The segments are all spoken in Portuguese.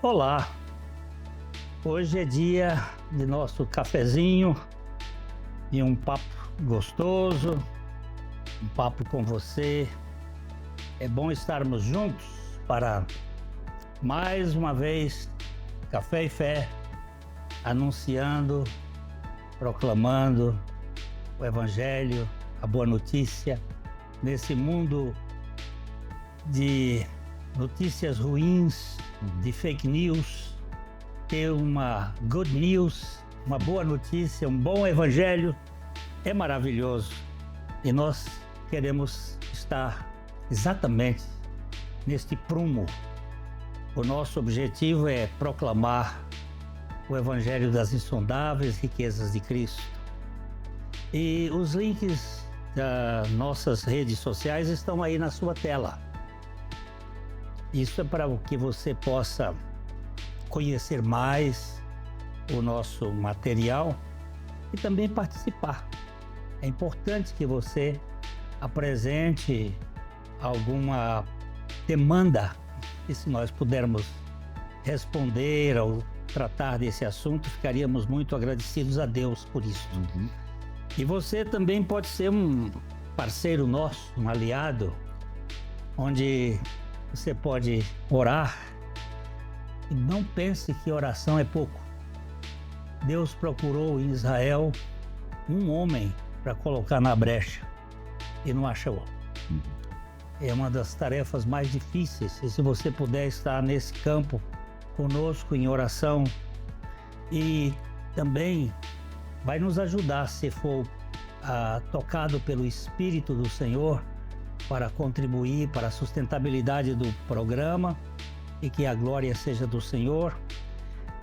Olá, hoje é dia de nosso cafezinho e um papo gostoso, um papo com você. É bom estarmos juntos para mais uma vez Café e Fé, anunciando, proclamando o Evangelho, a boa notícia nesse mundo de notícias ruins, de fake news. Ter uma good news, uma boa notícia, um bom evangelho é maravilhoso. E nós queremos estar exatamente neste prumo. O nosso objetivo é proclamar o evangelho das insondáveis riquezas de Cristo. E os links das nossas redes sociais estão aí na sua tela. Isso é para que você possa conhecer mais o nosso material e também participar. É importante que você apresente alguma demanda e se nós pudermos responder ou tratar desse assunto, ficaríamos muito agradecidos a Deus por isso. E você também pode ser um parceiro nosso, um aliado, onde você pode orar. E não pense que oração é pouco. Deus procurou em Israel um homem para colocar na brecha e não achou. É uma das tarefas mais difíceis. E se você puder estar nesse campo conosco em oração, e também vai nos ajudar se for tocado pelo Espírito do Senhor para contribuir para a sustentabilidade do programa e que a glória seja do Senhor,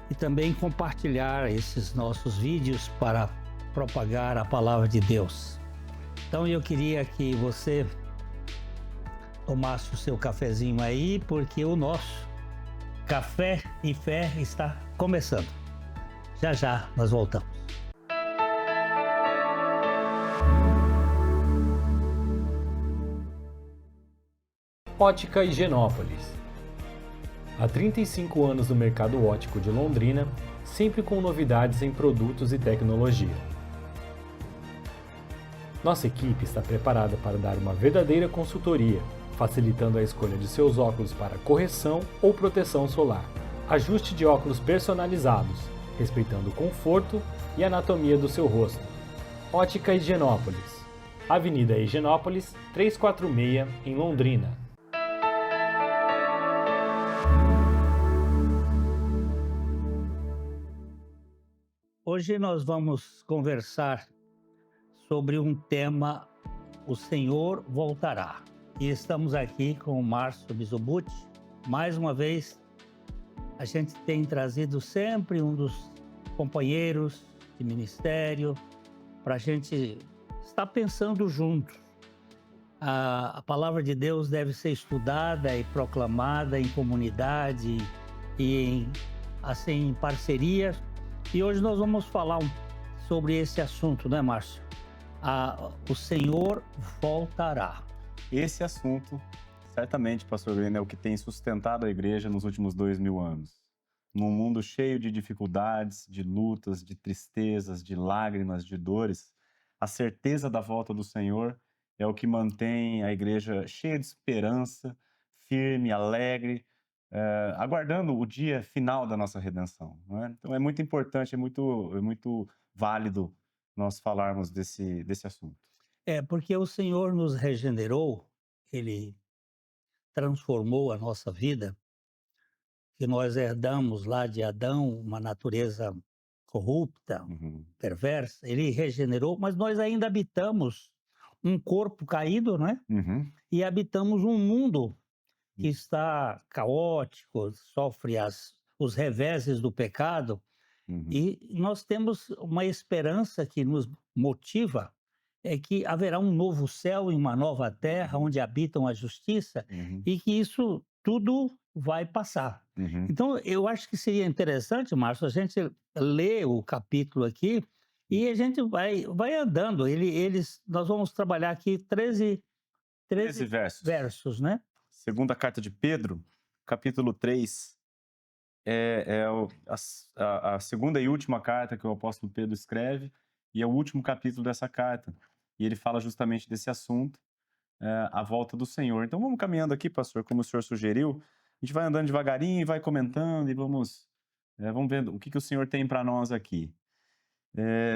e também compartilhar esses nossos vídeos para propagar a palavra de Deus. Então eu queria que você tomasse o seu cafezinho aí, porque o nosso Café e Fé está começando. Já já nós voltamos. Ótica Higienópolis. Há 35 anos no mercado óptico de Londrina, sempre com novidades em produtos e tecnologia. Nossa equipe está preparada para dar uma verdadeira consultoria, facilitando a escolha de seus óculos para correção ou proteção solar. Ajuste de óculos personalizados, respeitando o conforto e anatomia do seu rosto. Ótica Higienópolis. Avenida Higienópolis, 346, em Londrina. Hoje nós vamos conversar sobre um tema: o Senhor voltará. E estamos aqui com o Márcio Bisobucci. Mais uma vez, a gente tem trazido sempre um dos companheiros de ministério para a gente estar pensando juntos. A palavra de Deus deve ser estudada e proclamada em comunidade e em parceria. E hoje nós vamos falar sobre esse assunto, né, Márcio? O Senhor voltará. Esse assunto, certamente, pastor Grêmio, é o que tem sustentado a igreja nos últimos 2000 anos. Num mundo cheio de dificuldades, de lutas, de tristezas, de lágrimas, de dores, a certeza da volta do Senhor é o que mantém a igreja cheia de esperança, firme, alegre, aguardando o dia final da nossa redenção, não é? Então é muito importante, é muito válido nós falarmos desse assunto. Porque o Senhor nos regenerou, Ele transformou a nossa vida, que nós herdamos lá de Adão uma natureza corrupta, perversa. Ele regenerou, mas nós ainda habitamos um corpo caído, né? E habitamos um mundo que está caótico, sofre os reveses do pecado. E nós temos uma esperança que nos motiva, é que haverá um novo céu e uma nova terra onde habitam a justiça, e que isso tudo vai passar. Então, eu acho que seria interessante, Márcio, a gente ler o capítulo aqui e a gente vai andando. Nós vamos trabalhar aqui 13 versos, né? Segunda carta de Pedro, capítulo 3, a segunda e última carta que o apóstolo Pedro escreve, e é o último capítulo dessa carta. E ele fala justamente desse assunto, a volta do Senhor. Então vamos caminhando aqui, pastor, como o senhor sugeriu. A gente vai andando devagarinho e vai comentando e vamos vendo o que o Senhor tem para nós aqui.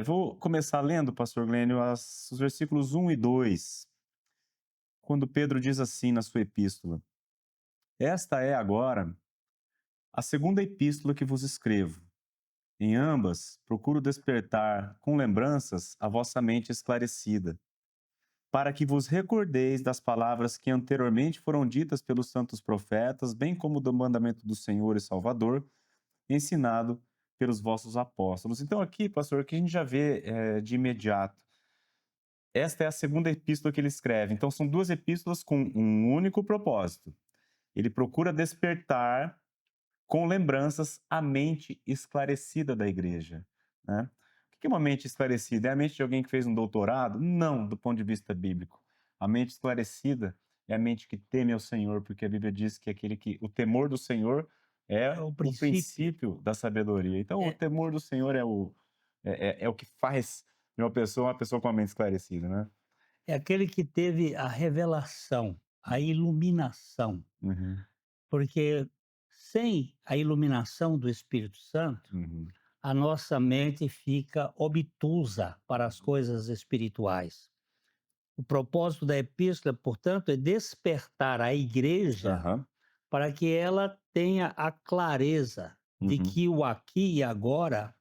Vou começar lendo, pastor Glênio, os versículos 1 e 2, quando Pedro diz assim na sua epístola: Esta é agora a segunda epístola que vos escrevo. Em ambas, procuro despertar com lembranças a vossa mente esclarecida, para que vos recordeis das palavras que anteriormente foram ditas pelos santos profetas, bem como do mandamento do Senhor e Salvador, ensinado pelos vossos apóstolos. Então aqui, pastor, que a gente já vê de imediato. Esta é a segunda epístola que ele escreve. Então são duas epístolas com um único propósito. Ele procura despertar com lembranças a mente esclarecida da igreja, né? O que é uma mente esclarecida? É a mente de alguém que fez um doutorado? Não, do ponto de vista bíblico. A mente esclarecida é a mente que teme ao Senhor, porque a Bíblia diz que o temor do Senhor é É o o princípio. princípio da sabedoria. Então, o É, temor do Senhor é o que faz de uma pessoa com a mente esclarecida, né? é aquele que teve a revelação, a iluminação, Uhum, porque sem a iluminação do Espírito Santo, uhum, a nossa mente fica obtusa para as coisas espirituais. O propósito da epístola, portanto, é despertar a igreja aham, para que ela tenha a clareza de uhum. que o aqui e agora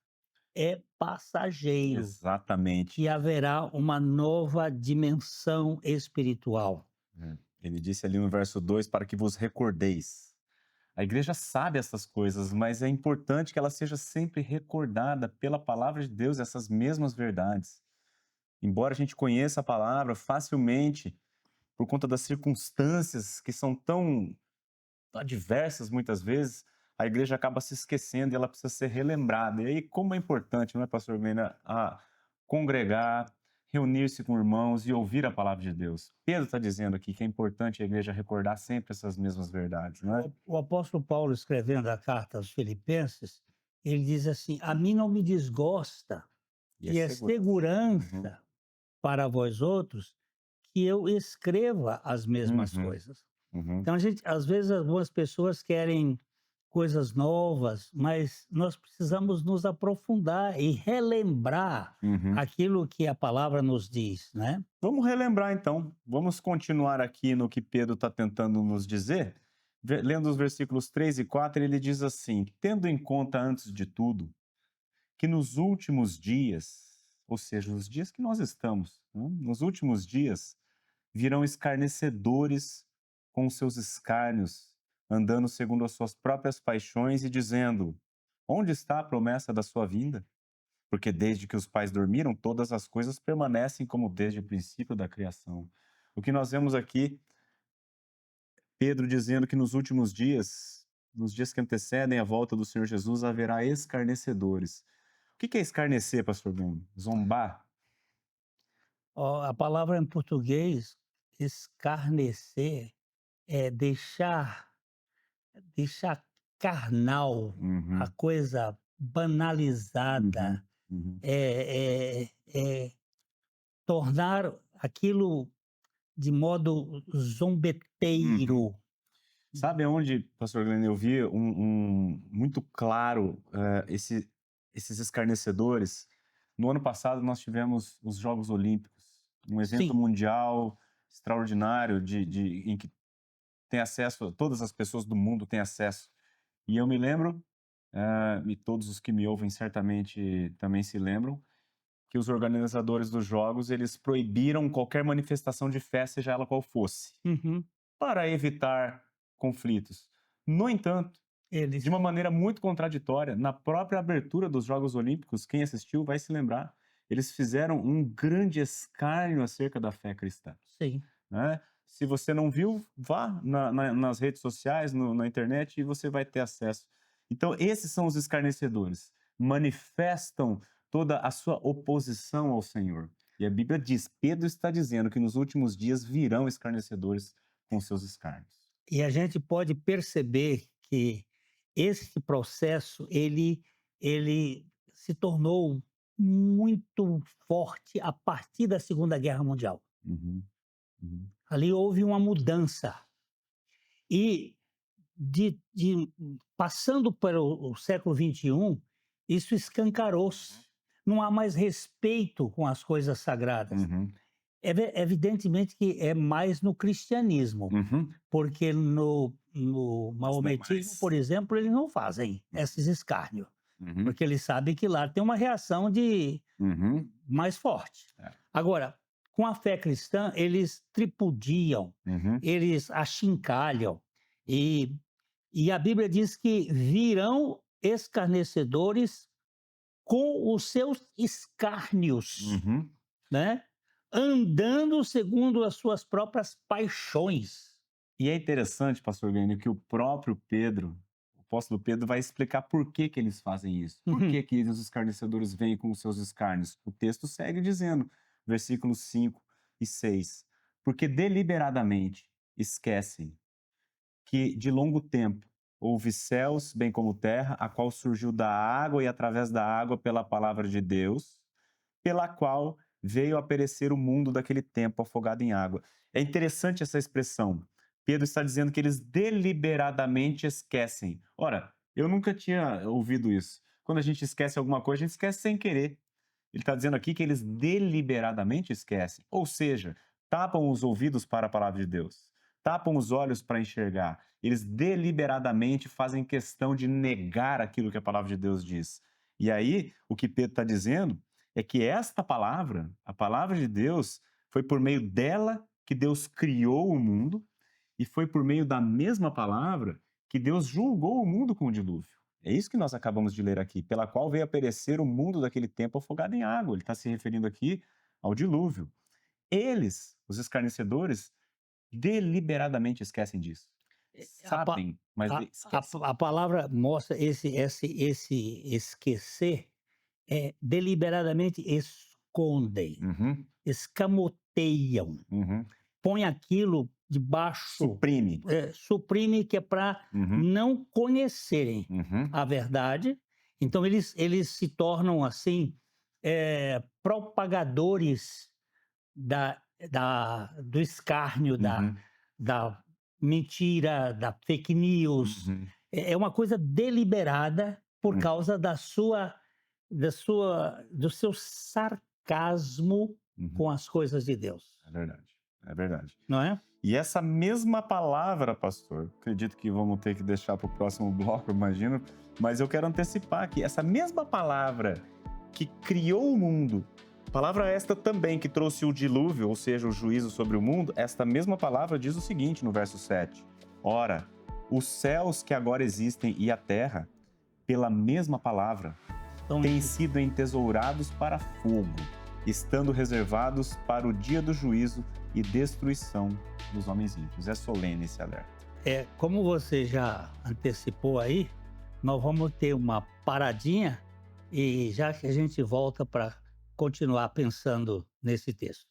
é passageiro, Exatamente. que haverá uma nova dimensão espiritual. Ele disse ali no verso 2, para que vos recordeis. A igreja sabe essas coisas, mas é importante que ela seja sempre recordada pela palavra de Deus, essas mesmas verdades. Embora a gente conheça a palavra facilmente, por conta das circunstâncias que são tão adversas muitas vezes, a igreja acaba se esquecendo e ela precisa ser relembrada. E aí, como é importante, não é, pastor Glênia, a congregar, reunir-se com irmãos e ouvir a palavra de Deus. Pedro está dizendo aqui que é importante a igreja recordar sempre essas mesmas verdades, não é? O apóstolo Paulo, escrevendo a carta aos Filipenses, ele diz assim: a mim não me desgosta, E é e é segurança. Uhum, segurança para vós outros que eu escreva as mesmas uhum, coisas. uhum, Então, às vezes, algumas pessoas querem coisas novas, mas nós precisamos nos aprofundar e relembrar uhum. aquilo que a palavra nos diz, né? Vamos relembrar então, vamos continuar aqui no que Pedro está tentando nos dizer. Lendo os versículos 3 e 4, ele diz assim: tendo em conta antes de tudo que nos últimos dias, ou seja, os dias que nós estamos, né, nos últimos dias, virão escarnecedores com os seus escárnios, andando segundo as suas próprias paixões e dizendo: onde está a promessa da sua vinda? Porque desde que os pais dormiram, todas as coisas permanecem como desde o princípio da criação. O que nós vemos aqui, Pedro dizendo que nos últimos dias, nos dias que antecedem a volta do Senhor Jesus, haverá escarnecedores. O que é escarnecer, pastor Bruno? Zombar? Ó, a palavra em português, escarnecer, é deixar carnal, a Uhum, coisa banalizada, uhum, uhum, é tornar aquilo de modo uhum. zombeteiro. Sabe aonde, pastor Glenn, eu vi muito claro esses escarnecedores? No ano passado nós tivemos os Jogos Olímpicos, um evento Sim, mundial extraordinário em que tem acesso, todas as pessoas do mundo têm acesso. E eu me lembro, e todos os que me ouvem certamente também se lembram, que os organizadores dos Jogos, eles proibiram qualquer manifestação de fé, seja ela qual fosse, uhum, para evitar conflitos. No entanto, de eles uma maneira muito contraditória, na própria abertura dos Jogos Olímpicos, quem assistiu vai se lembrar, eles fizeram um grande escárnio acerca da fé cristã, sim. né? Se você não viu, vá nas redes sociais, na internet, e você vai ter acesso. Então, esses são os escarnecedores. Manifestam toda a sua oposição ao Senhor. E a Bíblia diz, Pedro está dizendo que nos últimos dias virão escarnecedores com seus escárnios. E a gente pode perceber que esse processo, ele se tornou muito forte a partir da Segunda Guerra Mundial. Uhum. Uhum. Ali houve uma mudança. E passando para o século XXI, isso escancarou-se. Não há mais respeito com as coisas sagradas. Uhum. Evidentemente que é mais no cristianismo, Uhum. porque no maometismo, demais. por exemplo, eles não fazem esses escárnios, Uhum. porque eles sabem que lá tem uma reação Uhum. mais forte. É. Agora, com a fé cristã, eles tripudiam, Uhum. eles achincalham, e a Bíblia diz que virão escarnecedores com os seus escárnios, Uhum. né? Andando segundo as suas próprias paixões. E é interessante, pastor Glênio, que o próprio Pedro, o apóstolo Pedro, vai explicar por que que eles fazem isso. Por que que os escarnecedores vêm com os seus escárnios? O texto segue dizendo, versículos 5 e 6. Porque deliberadamente esquecem que de longo tempo houve céus, bem como terra, a qual surgiu da água e através da água pela palavra de Deus, pela qual veio a perecer o mundo daquele tempo afogado em água. É interessante essa expressão. Pedro está dizendo que eles deliberadamente esquecem. Ora, eu nunca tinha ouvido isso. Quando a gente esquece alguma coisa, a gente esquece sem querer. Ele está dizendo aqui que eles deliberadamente esquecem. Ou seja, tapam os ouvidos para a palavra de Deus. Tapam os olhos para enxergar. Eles deliberadamente fazem questão de negar aquilo que a palavra de Deus diz. E aí, o que Pedro está dizendo é que esta palavra, a palavra de Deus, foi por meio dela que Deus criou o mundo e foi por meio da mesma palavra que Deus julgou o mundo com o dilúvio. É isso que nós acabamos de ler aqui, pela qual veio a perecer o mundo daquele tempo afogado em água. Ele está se referindo aqui ao dilúvio. Eles, os escarnecedores, deliberadamente esquecem disso. Sabem, mas esquecem. A palavra mostra esse esquecer, deliberadamente escondem, Uhum, escamoteiam, uhum. põe aquilo debaixo, Suprime. suprime, que é para Uhum, não conhecerem uhum, a verdade. Então eles se tornam assim propagadores do escárnio, uhum, da mentira, da fake news. uhum. É uma coisa deliberada por Uhum. causa do seu sarcasmo Uhum. com as coisas de Deus, É verdade, é verdade. não é? E essa mesma palavra, pastor, acredito que vamos ter que deixar para o próximo bloco, imagino, mas eu quero antecipar aqui, essa mesma palavra que criou o mundo, palavra esta também que trouxe o dilúvio, ou seja, o juízo sobre o mundo, esta mesma palavra diz o seguinte no verso 7. Ora, os céus que agora existem e a terra, pela mesma palavra, Então, têm sido entesourados para fogo, estando reservados para o dia do juízo e destruição dos homens ímpios. É solene esse alerta. como você já antecipou aí, nós vamos ter uma paradinha e já que a gente volta para continuar pensando nesse texto.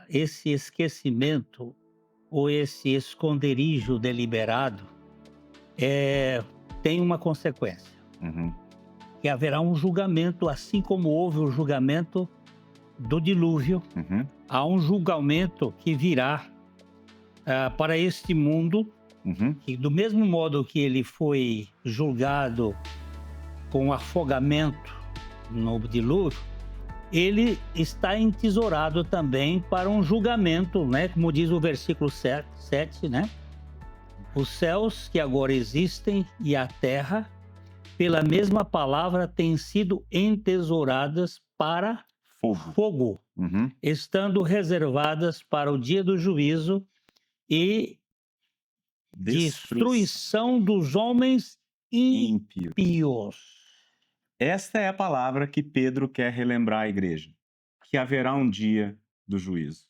Esse esquecimento ou esse esconderijo deliberado tem uma consequência, Uhum. que haverá um julgamento, assim como houve o julgamento do dilúvio. Uhum. Há um julgamento que virá para este mundo, Uhum. e do mesmo modo que ele foi julgado com afogamento no dilúvio, ele está entesourado também para um julgamento, né? Como diz o versículo 7, né? Os céus que agora existem e a terra, pela mesma palavra, têm sido entesouradas para Fogo. fogo, Uhum. estando reservadas para o dia do juízo e destruição dos homens Ímpio. ímpios. Esta é a palavra que Pedro quer relembrar à igreja, que haverá um dia do juízo.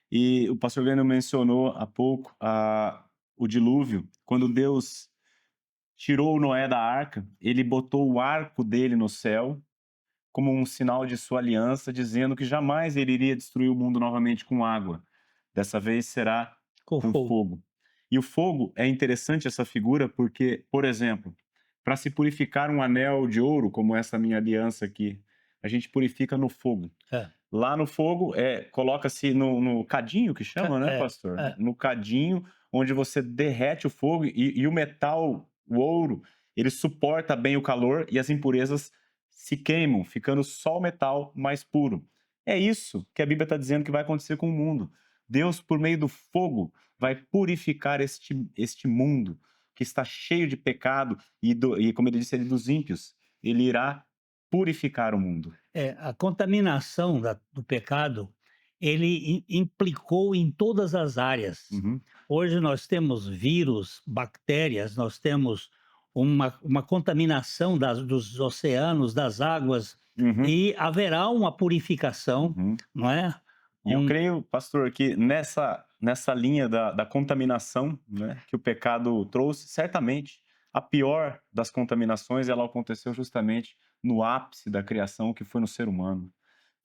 E o pastor Lênin mencionou há pouco o dilúvio, quando Deus tirou Noé da arca, ele botou o arco dele no céu como um sinal de sua aliança, dizendo que jamais ele iria destruir o mundo novamente com água. Dessa vez será Com com fogo. fogo. E o fogo é interessante essa figura porque, por exemplo, para se purificar um anel de ouro, como essa minha aliança aqui, a gente purifica no fogo. É. Lá no fogo, coloca-se no cadinho que chama, né, É, pastor? é. No cadinho, onde você derrete o fogo e o metal, o ouro, ele suporta bem o calor e as impurezas se queimam, ficando só o metal mais puro. É isso que a Bíblia está dizendo que vai acontecer com o mundo. Deus, por meio do fogo, vai purificar este mundo que está cheio de pecado e como ele disse, dos ímpios. Ele irá purificar o mundo. A contaminação do pecado, ele implicou em todas as áreas. Uhum. Hoje nós temos vírus, bactérias, nós temos uma contaminação dos oceanos, das águas, Uhum. e haverá uma purificação, Uhum. não é? E eu creio, pastor, que nessa linha da contaminação, né, que o pecado trouxe, certamente a pior das contaminações ela aconteceu justamente no ápice da criação, que foi no ser humano.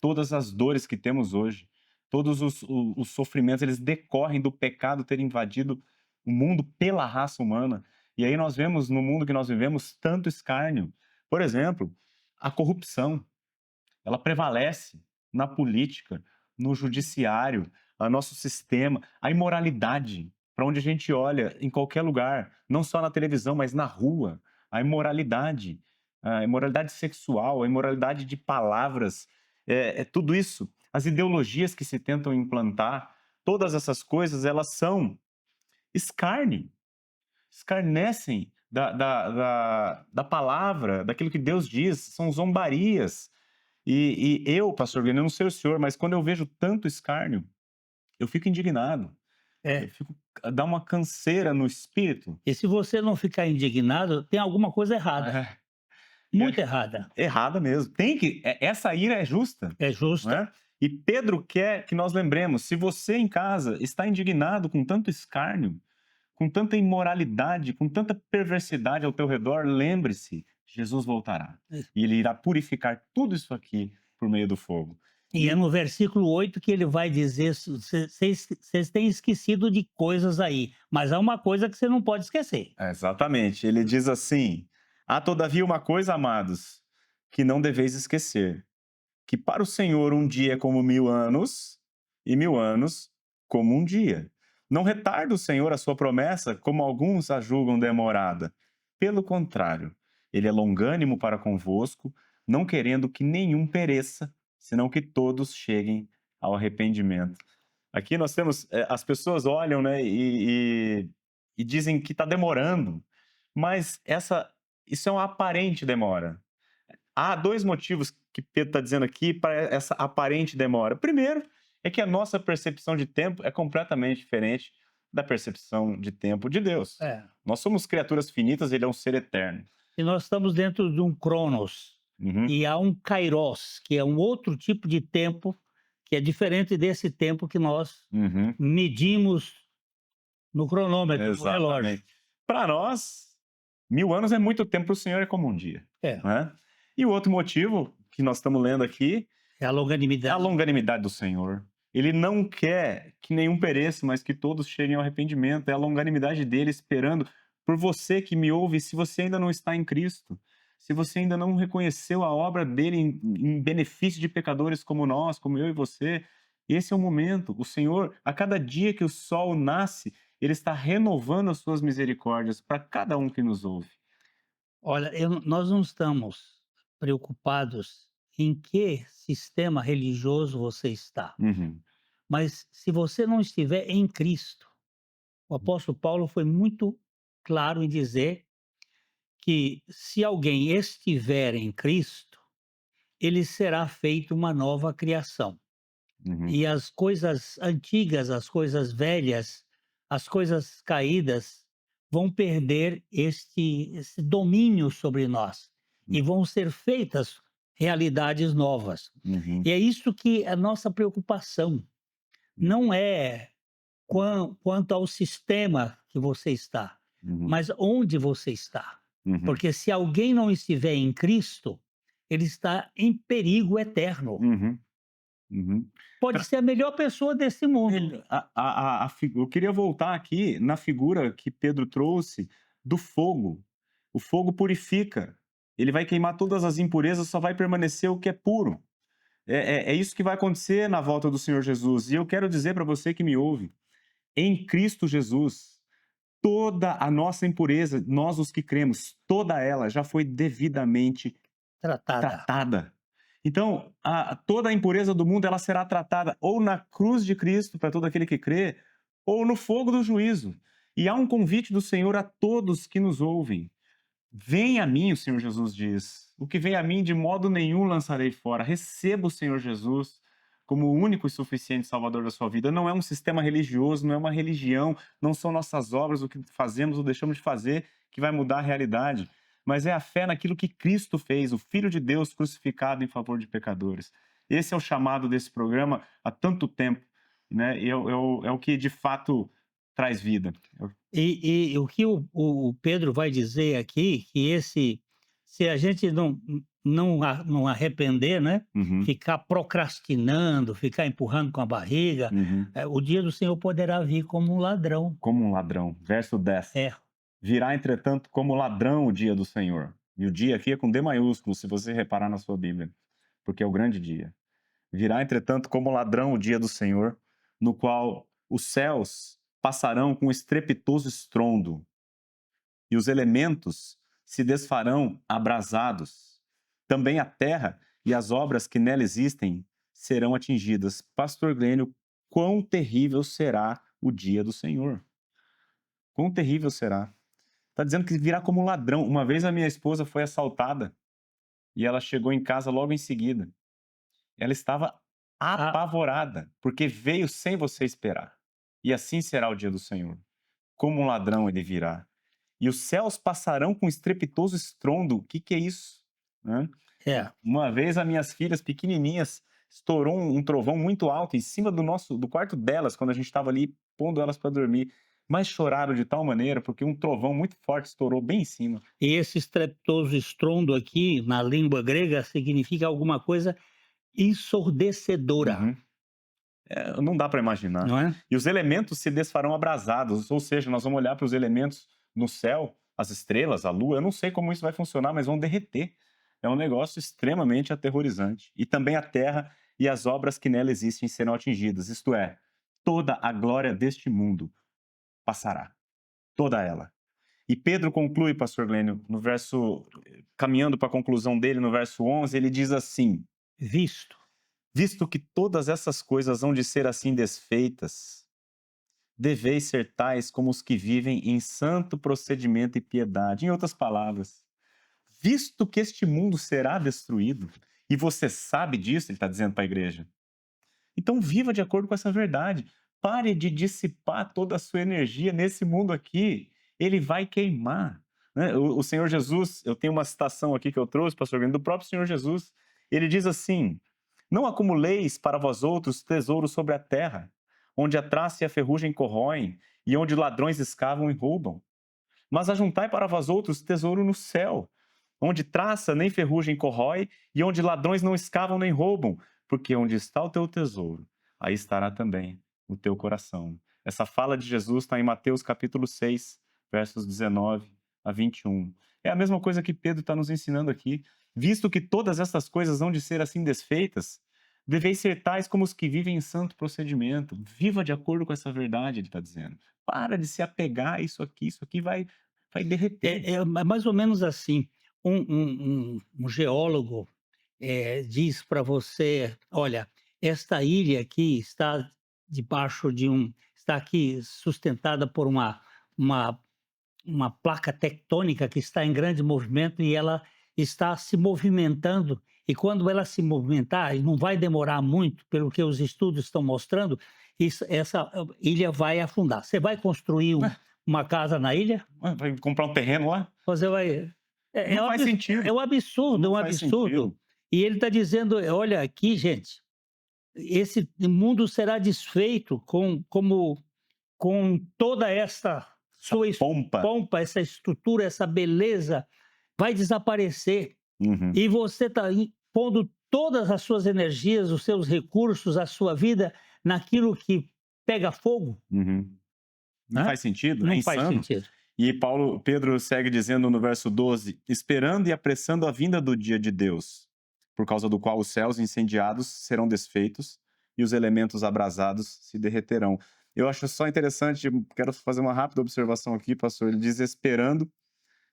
Todas as dores que temos hoje, todos os sofrimentos, eles decorrem do pecado ter invadido o mundo pela raça humana. E aí nós vemos no mundo que nós vivemos tanto escárnio. Por exemplo, a corrupção. Ela prevalece na política, no judiciário, no nosso sistema, a imoralidade, para onde a gente olha, em qualquer lugar, não só na televisão, mas na rua, a imoralidade sexual, a imoralidade de palavras, tudo isso, as ideologias que se tentam implantar, todas essas coisas, elas são escarnecem da palavra, daquilo que Deus diz, são zombarias. E eu, pastor Guilherme, eu não sei o senhor, mas quando eu vejo tanto escárnio, eu fico indignado. É. Dá uma canseira no espírito. E se você não ficar indignado, tem alguma coisa errada, muito errada. Errada mesmo. Essa ira é justa. É Não justa. é? E Pedro quer que nós lembremos, se você em casa está indignado com tanto escárnio, com tanta imoralidade, com tanta perversidade ao teu redor, lembre-se, Jesus voltará. E ele irá purificar tudo isso aqui por meio do fogo. E é no versículo 8 que ele vai dizer: vocês têm esquecido de coisas aí, mas há uma coisa que você não pode esquecer. Exatamente. Ele diz assim: há todavia uma coisa, amados, que não deveis esquecer, que para o Senhor um dia é como 1000 anos, e 1000 anos como um dia. Não retarda o Senhor a sua promessa, como alguns a julgam demorada. Pelo contrário, ele é longânimo para convosco, não querendo que nenhum pereça, senão que todos cheguem ao arrependimento. Aqui nós temos, as pessoas olham, né, e dizem que está demorando, mas isso é uma aparente demora. Há 2 motivos que Pedro está dizendo aqui para essa aparente demora. Primeiro, é que a nossa percepção de tempo é completamente diferente da percepção de tempo de Deus. Nós somos criaturas finitas, ele é um ser eterno. E nós estamos dentro de um cronos. Uhum. E há um kairos, que é um outro tipo de tempo, que é diferente desse tempo que nós Uhum. medimos no cronômetro, no relógio. Exatamente. Para nós, 1000 anos é muito tempo, para o Senhor é como um dia. Não é? E o outro motivo que nós estamos lendo aqui é a é a longanimidade do Senhor. Ele não quer que nenhum pereça, mas que todos cheguem ao arrependimento. É a longanimidade dele esperando por você que me ouve, se você ainda não está em Cristo, se você ainda não reconheceu a obra dele em benefício de pecadores como nós, como eu e você, esse é o momento. O Senhor, a cada dia que o sol nasce, ele está renovando as suas misericórdias para cada um que nos ouve. Olha, nós não estamos preocupados em que sistema religioso você está. Uhum. Mas se você não estiver em Cristo, o apóstolo Paulo foi muito claro em dizer que se alguém estiver em Cristo, ele será feito uma nova criação. Uhum. E as coisas antigas, as coisas velhas, as coisas caídas vão perder esse domínio sobre nós e vão ser feitas realidades novas. Uhum. E é isso que é a nossa preocupação. Não é quanto ao sistema que você está, Uhum. mas onde você está. Uhum. Porque se alguém não estiver em Cristo, ele está em perigo eterno. Uhum. Uhum. Pode ser a melhor pessoa desse mundo. Eu queria voltar aqui na figura que Pedro trouxe do fogo. O fogo purifica. Ele vai queimar todas as impurezas, só vai permanecer o que é puro. É isso que vai acontecer na volta do Senhor Jesus. E eu quero dizer para você que me ouve: em Cristo Jesus, toda a nossa impureza, nós os que cremos, toda ela já foi devidamente Tratada. tratada. Então, toda a impureza do mundo ela será tratada ou na cruz de Cristo para todo aquele que crê, ou no fogo do juízo. E há um convite do Senhor a todos que nos ouvem. Vem a mim, o Senhor Jesus diz. O que vem a mim, de modo nenhum lançarei fora. Receba o Senhor Jesus como o único e suficiente Salvador da sua vida. Não é um sistema religioso, não é uma religião, não são nossas obras, o que fazemos ou deixamos de fazer, que vai mudar a realidade. Mas é a fé naquilo que Cristo fez, o Filho de Deus crucificado em favor de pecadores. Esse é o chamado desse programa há tanto tempo, né? É o que de fato traz vida. E o que o Pedro vai dizer aqui, que se a gente não arrepender, né, Uhum, ficar procrastinando, ficar empurrando com a barriga, uhum. o dia do Senhor poderá vir como um ladrão. Como um ladrão. Verso 10. É, Virá, entretanto, como ladrão o dia do Senhor. E o dia aqui é com D maiúsculo, se você reparar na sua Bíblia, porque é o grande dia. Virá, entretanto, como ladrão o dia do Senhor, no qual os céus passarão com estrepitoso estrondo, e os elementos se desfarão abrasados. Também a terra e as obras que nela existem serão atingidas. Pastor Glênio, quão terrível será o dia do Senhor? Quão terrível será? Está dizendo que virá como um ladrão. Uma vez a minha esposa foi assaltada e ela chegou em casa logo em seguida. Ela estava apavorada, porque veio sem você esperar. E assim será o dia do Senhor. Como um ladrão ele virá. E os céus passarão com estrepitoso estrondo. O que é isso? Né? é. Uma vez as minhas filhas pequenininhas estourou um trovão muito alto em cima do quarto delas, quando a gente estava ali pondo elas para dormir. Mas choraram de tal maneira porque um trovão muito forte estourou bem em cima. E esse estrepitoso estrondo aqui, na língua grega, significa alguma coisa ensurdecedora, Uhum. Não dá para imaginar. não é? E os elementos se desfarão abrasados, ou seja, nós vamos olhar para os elementos no céu, as estrelas, a lua, eu não sei como isso vai funcionar, mas vão derreter. É um negócio extremamente aterrorizante. E também a terra e as obras que nela existem serão atingidas, isto é, toda a glória deste mundo passará, toda ela. E Pedro conclui, pastor Glênio, no verso, caminhando para a conclusão dele, no verso 11, ele diz assim: visto que todas essas coisas hão de ser assim desfeitas, deveis ser tais como os que vivem em santo procedimento e piedade. Em outras palavras, visto que este mundo será destruído, e você sabe disso, ele está dizendo para a igreja, então viva de acordo com essa verdade. Pare de dissipar toda a sua energia nesse mundo aqui. Ele vai queimar. Né? O Senhor Jesus, eu tenho uma citação aqui que eu trouxe, pastor Grêmio, do próprio Senhor Jesus. Ele diz assim: não acumuleis para vós outros tesouros sobre a terra, onde a traça e a ferrugem corroem, e onde ladrões escavam e roubam. Mas ajuntai para vós outros tesouro no céu, onde traça nem ferrugem corrói, e onde ladrões não escavam nem roubam, porque onde está o teu tesouro, aí estará também o teu coração. Essa fala de Jesus está em Mateus capítulo 6, versos 19 a 21. É a mesma coisa que Pedro está nos ensinando aqui. Visto que todas essas coisas hão de ser assim desfeitas, deveis ser tais como os que vivem em santo procedimento. Viva de acordo com essa verdade, ele está dizendo. Para de se apegar a isso aqui vai derreter. É mais ou menos assim. Um geólogo diz para você: olha, esta ilha aqui está debaixo está aqui sustentada por uma uma placa tectônica que está em grande movimento e ela está se movimentando. E quando ela se movimentar, e não vai demorar muito, pelo que os estudos estão mostrando, essa ilha vai afundar. Você vai construir uma casa na ilha? Vai comprar um terreno lá? Você vai. Não faz sentido. É um absurdo, é Não um faz absurdo. sentido. E ele está dizendo: olha, aqui, gente, esse mundo será desfeito com toda essa sua pompa, essa estrutura, essa beleza, vai desaparecer. Uhum. E você está pondo todas as suas energias, os seus recursos, a sua vida naquilo que pega fogo. Uhum. Não Hã? faz sentido, é Não faz insano. sentido. E Pedro segue dizendo no verso 12: esperando e apressando a vinda do dia de Deus, por causa do qual os céus incendiados serão desfeitos e os elementos abrasados se derreterão. Eu acho só interessante, quero fazer uma rápida observação aqui, pastor. Ele diz esperando,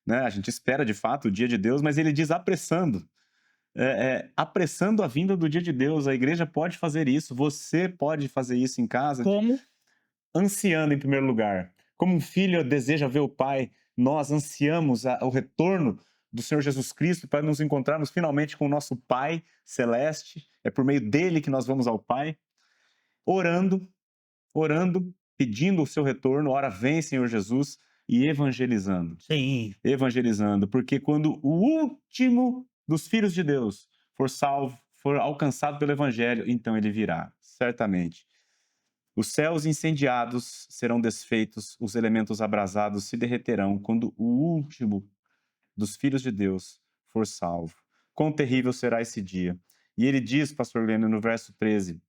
né? A gente espera de fato o dia de Deus, mas ele diz apressando. Apressando a vinda do dia de Deus. A igreja pode fazer isso, você pode fazer isso em casa. Como? Ansiando em primeiro lugar. Como um filho deseja ver o pai, nós ansiamos o retorno do Senhor Jesus Cristo para nos encontrarmos finalmente com o nosso Pai Celeste. É por meio dele que nós vamos ao Pai. Orando, pedindo o seu retorno. Ora, vem, Senhor Jesus, e evangelizando. Sim. Evangelizando, porque quando o último dos filhos de Deus for salvo, for alcançado pelo evangelho, então ele virá, certamente. Os céus incendiados serão desfeitos, os elementos abrasados se derreterão quando o último dos filhos de Deus for salvo. Quão terrível será esse dia. E ele diz, pastor Glênio, no verso 13,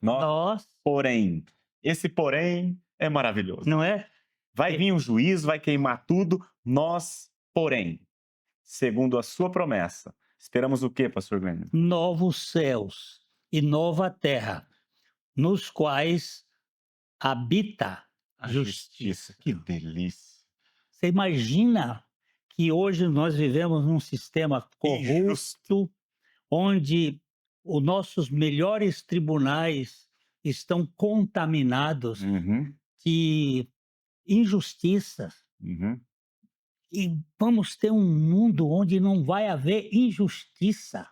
nós, porém, esse porém é maravilhoso. Não é? Vai vir um juízo, vai queimar tudo, nós, porém, segundo a sua promessa, esperamos o quê, pastor Glênio? Novos céus e nova terra, nos quais habita A justiça. Que delícia. Você imagina que hoje nós vivemos num sistema corrupto, onde os nossos melhores tribunais estão contaminados de injustiça. E vamos ter um mundo onde não vai haver injustiça,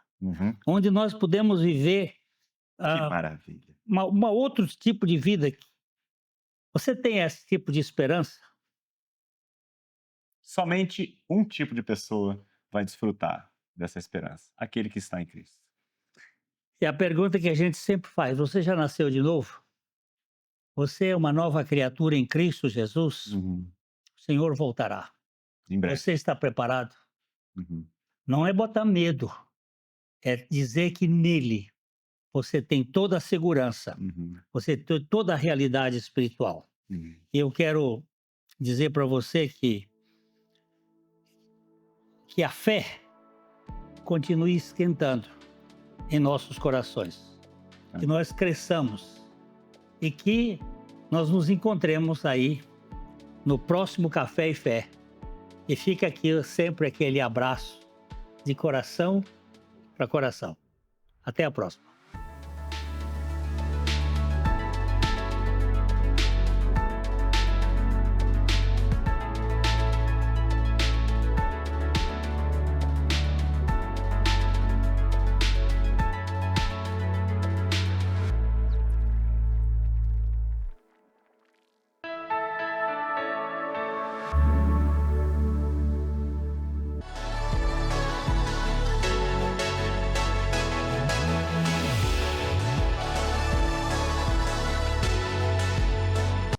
onde nós podemos viver que maravilha. uma outro tipo de vida. Você tem esse tipo de esperança? Somente um tipo de pessoa vai desfrutar dessa esperança, aquele que está em Cristo. E a pergunta que a gente sempre faz: você já nasceu de novo? Você é uma nova criatura em Cristo Jesus? O Senhor voltará. Em breve. Você está preparado? Não é botar medo, é dizer que nele você tem toda a segurança, você tem toda a realidade espiritual. E eu quero dizer para você que a fé continue esquentando em nossos corações, que nós cresçamos e que nós nos encontremos aí no próximo Café e Fé. E fica aqui sempre aquele abraço de coração para coração. Até a próxima.